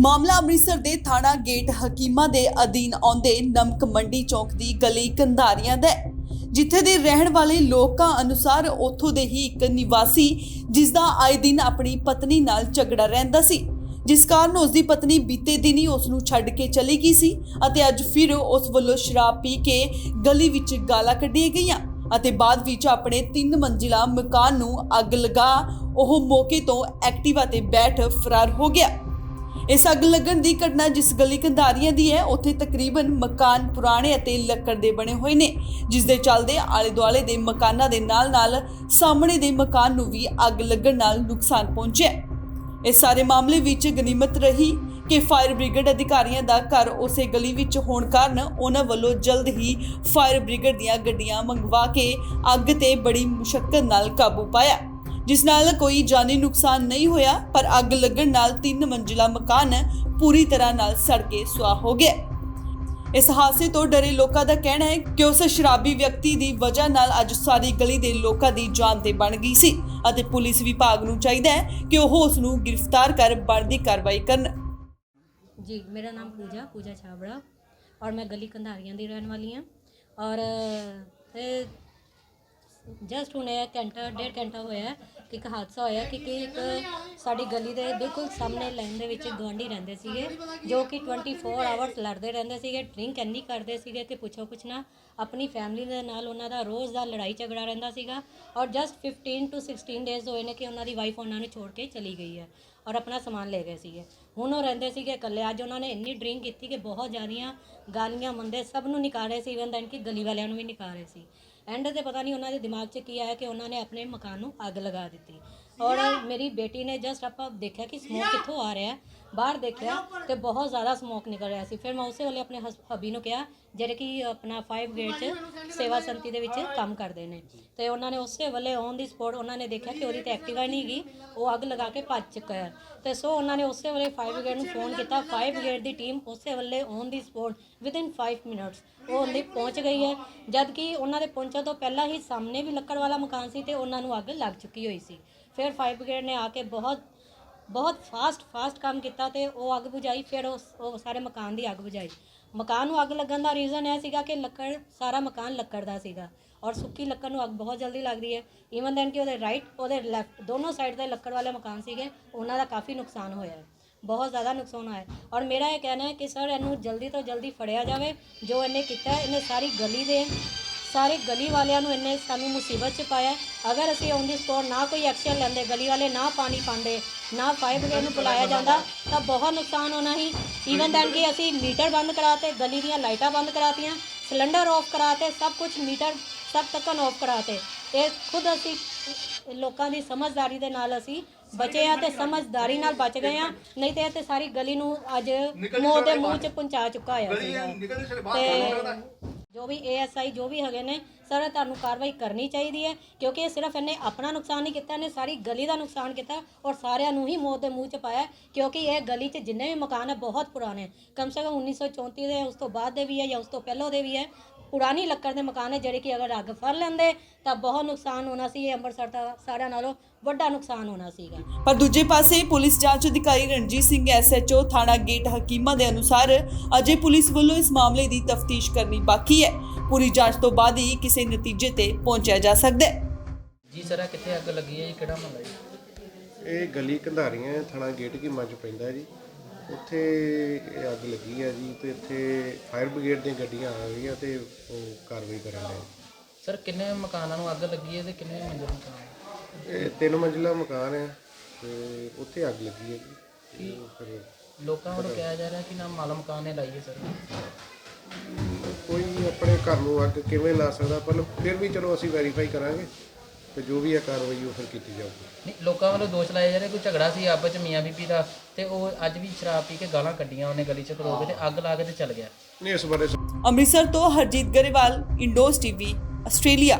ਮਾਮਲਾ ਅੰਮ੍ਰਿਤਸਰ ਦੇ ਥਾਣਾ ਗੇਟ ਹਕੀਮਾ ਦੇ ਅਧੀਨ ਆਉਂਦੇ ਨਮਕ ਮੰਡੀ ਚੌਕ ਦੀ ਗਲੀ ਕੰਧਾਰੀਆਂ ਦਾ ਹੈ, ਜਿੱਥੇ ਦੇ ਰਹਿਣ ਵਾਲੇ ਲੋਕਾਂ ਅਨੁਸਾਰ ਉੱਥੋਂ ਦੇ ਹੀ ਇੱਕ ਨਿਵਾਸੀ ਜਿਸ ਦਾ ਆਏ ਦਿਨ ਆਪਣੀ ਪਤਨੀ ਨਾਲ ਝਗੜਾ ਰਹਿੰਦਾ ਸੀ, ਜਿਸ ਕਾਰਨ ਉਸ ਦੀ ਪਤਨੀ ਬੀਤੇ ਦਿਨ ਹੀ ਉਸ ਨੂੰ ਛੱਡ ਕੇ ਚਲੀ ਗਈ ਸੀ ਅਤੇ ਅੱਜ ਫਿਰ ਉਸ ਵੱਲੋਂ ਸ਼ਰਾਬ ਪੀ ਕੇ ਗਲੀ ਵਿੱਚ ਗਾਲਾਂ ਕੱਢੀਆਂ ਗਈਆਂ ਅਤੇ ਬਾਅਦ ਵਿੱਚ ਆਪਣੇ 3 ਮੰਜ਼ਿਲਾ ਮਕਾਨ ਨੂੰ ਅੱਗ ਲਗਾ ਉਹ ਮੌਕੇ ਤੋਂ ਐਕਟਿਵਾ ਤੇ ਬੈਠ ਫਰਾਰ ਹੋ ਗਿਆ। ਇਸ ਅੱਗ ਲੱਗਣ ਦੀ ਘਟਨਾ ਜਿਸ ਗਲੀ ਕੰਧਾਰੀਆਂ ਦੀ ਹੈ, ਉੱਥੇ ਤਕਰੀਬਨ ਮਕਾਨ ਪੁਰਾਣੇ ਅਤੇ ਲੱਕੜ ਦੇ ਬਣੇ ਹੋਏ ਨੇ, ਜਿਸ ਦੇ ਚੱਲਦੇ ਆਲੇ ਦੁਆਲੇ ਦੇ ਮਕਾਨਾਂ ਦੇ ਨਾਲ ਸਾਹਮਣੇ ਦੇ ਮਕਾਨ ਨੂੰ ਵੀ ਅੱਗ ਲੱਗਣ ਨਾਲ ਨੁਕਸਾਨ ਪਹੁੰਚਿਆ। ਇਸ ਸਾਰੇ ਮਾਮਲੇ ਵਿੱਚ ਗਨੀਮਤ ਰਹੀ ਕਿ ਫਾਇਰ ਬ੍ਰਿਗੇਡ ਅਧਿਕਾਰੀਆਂ ਦਾ ਘਰ ਉਸੇ ਗਲੀ ਵਿੱਚ ਹੋਣ ਕਾਰਨ ਉਹਨਾਂ ਵੱਲੋਂ ਜਲਦ ਹੀ ਫਾਇਰ ਬ੍ਰਿਗੇਡ ਦੀਆਂ ਗੱਡੀਆਂ ਮੰਗਵਾ ਕੇ ਅੱਗ ਤੇ ਬੜੀ ਮੁਸ਼ੱਕਤ ਨਾਲ ਕਾਬੂ ਪਾਇਆ, ਜਿਸ ਨਾਲ ਕੋਈ ਜਾਨੀ ਨੁਕਸਾਨ ਨਹੀਂ ਹੋਇਆ, ਪਰ ਅੱਗ ਲੱਗਣ ਨਾਲ 3 ਮੰਜ਼ਿਲਾ ਮਕਾਨ ਪੂਰੀ ਤਰ੍ਹਾਂ ਨਾਲ ਸੜ ਕੇ ਸੁਆਹ ਹੋ ਗਿਆ। ਇਸ ਹਾਦਸੇ ਤੋਂ ਡਰੇ ਲੋਕਾਂ ਦਾ ਕਹਿਣਾ ਹੈ ਕਿ ਉਸ ਸ਼ਰਾਬੀ ਵਿਅਕਤੀ ਦੀ ਵਜ੍ਹਾ ਨਾਲ ਅੱਜ ਸਾਰੀ ਗਲੀ ਦੇ ਲੋਕਾਂ ਦੀ ਜਾਨ ਤੇ ਬਣ ਗਈ ਸੀ ਅਤੇ ਪੁਲਿਸ ਵਿਭਾਗ ਨੂੰ ਚਾਹੀਦਾ ਹੈ ਕਿ ਉਹ ਉਸ ਨੂੰ ਗ੍ਰਿਫਤਾਰ ਕਰ ਬਣਦੀ ਕਾਰਵਾਈ ਕਰਨ। जी, मेरा नाम पूजा छाबड़ा और मैं गली कंधारियां दी रहने वाली हाँ। और जस्ट हुणे घंटा 1.5 घंटा होया कि एक हादसा होया कि एक साडी गली दे बिल्कुल सामने लाइन दे विच गवांढी रहिंदे सीगे जो कि 24 आवर्स लड़दे रहिंदे सीगे, ड्रिंक इन्नी करदे सीगे कि पुछो कुछ ना। अपनी फैमिली दे नाल उन्हां दा रोज़ दा लड़ाई झगड़ा रहिंदा सीगा और जस्ट 15 to 16 डेज़ होए ने कि उन्हां दी वाइफ उन्हां नूं छोड़ के चली गई है और अपना समान ले गए सीगे। हुण ओह रहिंदे सीगे इकल्ले। अज उन्होंने इन्नी ड्रिंक की कि बहुत ज़्यादा गालियां मंदे सब नूं निकाल रहे सी, इवन दैन कि गली वालियां नूं भी निकाल रहे सी। एंड ते पता नहीं उन्होंने दिमाग 'च की आया कि उन्होंने अपने मकान नूं अग लगा दी। और मेरी बेटी ने जस्ट आप देखा कि स्मोक कित्थों आ रहा है, बाहर देखा तो बहुत ज़्यादा स्मोक निकल रहा सी। फिर मैं उस वेले अपने हबी नूं कहा ਜਿਹੜੇ कि अपना 5 गेट 'ਚ सेवा संति ਦੇ ਵਿੱਚ ਕੰਮ ਕਰਦੇ ਨੇ, ਤੇ ਉਹਨਾਂ ਨੇ ਉਸੇ ਵੇਲੇ ਔਨ ਦੀ ਸਪੋਟ ਉਹਨਾਂ ਨੇ ਦੇਖਿਆ ਕਿ ਉਹਦੀ ਤੇ ਐਕਟਿਵਾ ਨਹੀਂ ਗਈ, ਉਹ ਅੱਗ ਲਗਾ ਕੇ ਭੱਜ ਚੁੱਕਾ ਹੈ। ਤੇ ਸੋ ਉਹਨਾਂ ਨੇ ਉਸੇ ਵੇਲੇ 5 ਗੇਟ ਨੂੰ ਫੋਨ ਕੀਤਾ। 5 ਗੇਟ ਦੀ ਟੀਮ ਉਸੇ ਵੇਲੇ on the spot within 5 minutes ਉਹ ਉਹਦੇ ਪਹੁੰਚ ਗਈ ਹੈ, ਜਦ ਕਿ ਉਹਨਾਂ ਦੇ ਪਹੁੰਚਣ ਤੋਂ ਪਹਿਲਾਂ ਹੀ ਸਾਹਮਣੇ ਵੀ ਲੱਕੜ ਵਾਲਾ ਮਕਾਨ ਸੀ ਤੇ ਉਹਨਾਂ ਨੂੰ ਅੱਗ ਲੱਗ ਚੁੱਕੀ ਹੋਈ ਸੀ। ਫਿਰ 5 ਬ੍ਰਿਗੇਡ ਨੇ ਆ ਕੇ ਬਹੁਤ ਫਾਸਟ ਕੰਮ ਕੀਤਾ ਤੇ ਉਹ ਅੱਗ ਬੁਝਾਈ। ਫਿਰ ਉਹ ਸਾਰੇ ਮਕਾਨ ਦੀ ਅੱਗ ਬੁਝਾਈ। ਮਕਾਨ ਨੂੰ ਅੱਗ ਲੱਗਣ ਦਾ ਰੀਜ਼ਨ ਇਹ ਸੀਗਾ ਕਿ ਲੱਕੜ ਸਾਰਾ ਮਕਾਨ ਲੱਕੜ ਦਾ ਸੀਗਾ ਔਰ ਸੁੱਕੀ ਲੱਕੜ ਨੂੰ ਅੱਗ ਬਹੁਤ ਜਲਦੀ ਲੱਗਦੀ ਹੈ। ਈਵਨ ਦੈਨ ਕਿ ਉਹਦੇ ਰਾਈਟ ਉਹਦੇ ਲੈਫਟ ਦੋਨੋਂ ਸਾਈਡ ਦੇ ਲੱਕੜ ਵਾਲੇ ਮਕਾਨ ਸੀਗੇ, ਉਹਨਾਂ ਦਾ ਕਾਫੀ ਨੁਕਸਾਨ ਹੋਇਆ ਹੈ, ਬਹੁਤ ਜ਼ਿਆਦਾ ਨੁਕਸਾਨ ਹੋਇਆ। ਔਰ ਮੇਰਾ ਇਹ ਕਹਿਣਾ ਹੈ ਕਿ ਸਰ ਇਹਨੂੰ ਜਲਦੀ ਤੋਂ ਜਲਦੀ ਫੜਿਆ ਜਾਵੇ ਜੋ ਇਹਨੇ ਕੀਤਾ। ਇਹਨੇ ਸਾਰੀ ਗਲੀ ਦੇ ਸਾਰੇ ਗਲੀ ਵਾਲਿਆਂ ਨੂੰ ਇਹਨੇ ਸਾਨੂੰ ਮੁਸੀਬਤ 'ਚ ਪਾਇਆ। ਅਗਰ ਅਸੀਂ ਔਨ ਦੀ ਸਪੋਟ ਨਾ ਕੋਈ ਐਕਸ਼ਨ ਲੈਂਦੇ, ਗਲੀ ਵਾਲੇ ਨਾ ਪਾਣੀ ਪਾਉਂਦੇ, ਨਾ ਫਾਇਰ ਬ੍ਰਿਗੇਡ ਨੂੰ ਬੁਲਾਇਆ ਜਾਂਦਾ ਤਾਂ ਬਹੁਤ ਨੁਕਸਾਨ ਹੋਣਾ ਸੀ। ਈਵਨ ਦੈਨ ਕਿ ਅਸੀਂ ਮੀਟਰ ਬੰਦ ਕਰਾਤੇ, ਗਲੀ ਦੀਆਂ ਲਾਈਟਾਂ ਬੰਦ ਕਰਾਤੀਆਂ, ਸਿਲੰਡਰ ਆਫ ਕਰਾਤੇ, ਸਭ ਕੁਝ ਮੀਟਰ ਸਭ ਤੱਕ ਆਫ ਕਰਾਤੇ। ਤੇ ਖੁਦ ਅਸੀਂ ਲੋਕਾਂ ਦੀ ਸਮਝਦਾਰੀ ਦੇ ਨਾਲ ਅਸੀਂ ਬਚੇ ਆ ਤੇ ਸਮਝਦਾਰੀ ਨਾਲ ਬਚ ਗਏ ਆ, ਨਹੀਂ ਤੇ ਸਾਰੀ ਗਲੀ ਨੂੰ ਅੱਜ ਮੌਤ ਦੇ ਮੂੰਹ 'ਚ ਪਹੁੰਚਾ ਚੁੱਕਾ ਹੋਇਆ ਸੀ। ਤੇ ਜੋ ਵੀ ASI ਜੋ ਵੀ ਹੈਗੇ ਨੇ ਸਰ, ਤੁਹਾਨੂੰ ਕਾਰਵਾਈ ਕਰਨੀ ਚਾਹੀਦੀ ਹੈ ਕਿਉਂਕਿ ਇਹ ਸਿਰਫ ਇਹਨੇ ਆਪਣਾ ਨੁਕਸਾਨ ਨਹੀਂ ਕੀਤਾ, ਇਹਨੇ ਸਾਰੀ ਗਲੀ ਦਾ ਨੁਕਸਾਨ ਕੀਤਾ ਔਰ ਸਾਰਿਆਂ ਨੂੰ ਹੀ ਮੌਤ ਦੇ ਮੂੰਹ 'ਚ ਪਾਇਆ। ਕਿਉਂਕਿ ਇਹ ਗਲੀ 'ਚ ਜਿੰਨੇ ਵੀ ਮਕਾਨ ਹੈ ਬਹੁਤ ਪੁਰਾਣੇ, ਕਮ ਸੇ ਕਮ 1934 ਦੇ, ਉਸ ਤੋਂ ਬਾਅਦ ਦੇ ਵੀ ਹੈ ਜਾਂ ਉਸ ਤੋਂ ਪਹਿਲਾਂ ਦੇ ਵੀ ਹੈ, ਪੁਰਾਣੀ ਲੱਕੜ ਦੇ ਮਕਾਨ ਹੈ ਜਿਹੜੇ ਕਿ ਅਗਰ ਅੱਗ ਫੜ ਲੈਂਦੇ ਤਾਂ ਬਹੁਤ ਨੁਕਸਾਨ ਹੋਣਾ ਸੀ। ਇਹ ਅੰਮ੍ਰਿਤਸਰ ਦਾ ਸਾਰਿਆਂ ਨਾਲੋਂ ਵੱਡਾ ਨੁਕਸਾਨ ਹੋਣਾ ਸੀਗਾ। ਪਰ ਦੂਜੇ ਪਾਸੇ ਪੁਲਿਸ ਜਾਂਚ ਅਧਿਕਾਰੀ ਰਣਜੀਤ ਸਿੰਘ SHO ਥਾਣਾ ਗੇਟ ਹਕੀਮਾ ਦੇ ਅਨੁਸਾਰ ਅਜੇ ਪੁਲਿਸ ਵੱਲੋਂ ਇਸ ਮਾਮਲੇ ਦੀ ਤਫਤੀਸ਼ ਕਰਨੀ ਬਾਕੀ ਹੈ। ਪੂਰੀ ਜਾਂਚ ਤੋਂ ਬਾਅਦ ਹੀ ਕਿਸੇ ਨਤੀਜੇ ਤੇ ਪਹੁੰਚਿਆ ਜਾ ਸਕਦਾ ਹੈ। ਜੀ ਸਰ, ਕਿੱਥੇ ਅੱਗ ਲੱਗੀ ਹੈ ਜੀ, ਕਿਹੜਾ ਮਹੱਲਾ ਜੀ? ਇਹ ਗਲੀ ਕੰਧਾਰੀਆਂ ਥਾਣਾ ਗੇਟ ਹਕੀਮਾ 'ਚ ਪੈਂਦਾ ਜੀ, ਉੱਥੇ ਇਹ ਅੱਗ ਲੱਗੀ ਹੈ ਜੀ। ਤੇ ਇੱਥੇ ਫਾਇਰ ਬ੍ਰਿਗੇਡ ਦੀਆਂ ਗੱਡੀਆਂ ਆ ਗਈਆਂ ਤੇ ਉਹ ਕਾਰਵਾਈ ਕਰਨ ਰਹੇ। ਸਰ, ਕਿੰਨੇ ਮਕਾਨਾਂ ਨੂੰ ਅੱਗ ਲੱਗੀ ਹੈ ਤੇ ਕਿੰਨੇ ਮੰਜ਼ਿਲ ਮਕਾਨ? ਇਹ 3 ਮੰਜ਼ਿਲਾ ਮਕਾਨ ਹੈ ਤੇ ਉੱਥੇ ਅੱਗ ਲੱਗੀ ਹੈ ਜੀ। ਫਿਰ ਲੋਕਾਂ ਵੱਲੋਂ ਕਿਹਾ ਜਾ ਰਿਹਾ ਕਿ ਨਾ ਮਾਲਮ ਮਕਾਨ ਨੇ ਲਾਈ ਹੈ ਸਰ। ਕੋਈ ਆਪਣੇ ਘਰ ਨੂੰ ਅੱਗ ਕਿਵੇਂ ਲਾ ਸਕਦਾ, ਪਰ ਫਿਰ ਵੀ ਚਲੋ ਅਸੀਂ ਵੈਰੀਫਾਈ ਕਰਾਂਗੇ ਤੇ ਜੋ ਵੀ ਹੈ ਕਾਰਵਾਈ ਉਹ ਫਿਰ ਕੀਤੀ ਜਾਊਗੀ। ਨਹੀਂ, ਲੋਕਾਂ ਵੱਲੋਂ ਦੋਸ਼ ਲਾਇਆ ਜਾ ਰਿਹਾ ਕੋਈ ਝਗੜਾ ਸੀ ਆਪਸ 'ਚ ਮੀਆਂ ਬੀਬੀ ਦਾ ਤੇ ਉਹ ਅੱਜ ਵੀ ਸ਼ਰਾਬ ਪੀ ਕੇ ਗਾਲਾਂ ਕੱਢੀਆਂ ਉਹਨੇ ਗਲੀ 'ਚ ਖਲੋ ਕੇ ਤੇ ਅੱਗ ਲਾ ਕੇ ਤੇ ਚੱਲ ਗਿਆ। ਨਹੀਂ, ਇਸ ਬਾਰੇ ਅੰਮ੍ਰਿਤਸਰ ਤੋਂ ਹਰਜੀਤ ਗਰੇਵਾਲ, ਇੰਡੋਸ TV, ਆਸਟ੍ਰੇਲੀਆ।